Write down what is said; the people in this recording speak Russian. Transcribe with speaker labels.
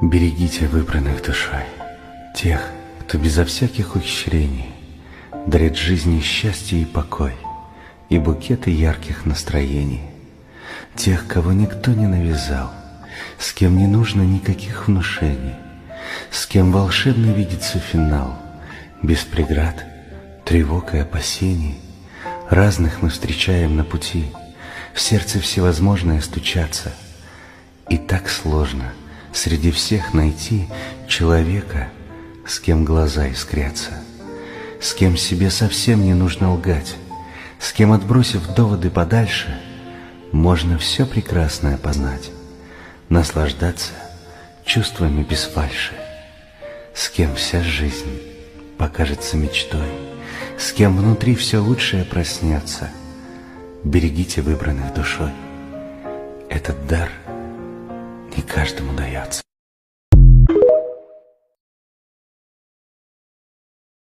Speaker 1: Берегите выбранных душой, тех, кто безо всяких ухищрений дарит жизни счастье и покой, и букеты ярких настроений. Тех, кого никто не навязал, с кем не нужно никаких внушений, с кем волшебно видится финал, без преград, тревог и опасений. Разных мы встречаем на пути, в сердце всевозможное стучаться, и так сложно среди всех найти человека, с кем глаза искрятся, с кем себе совсем не нужно лгать, с кем, отбросив доводы подальше, можно все прекрасное познать, наслаждаться чувствами без фальши, с кем вся жизнь покажется мечтой, с кем внутри все лучшее проснется. Берегите выбранных душой. Этот дар не каждому дается.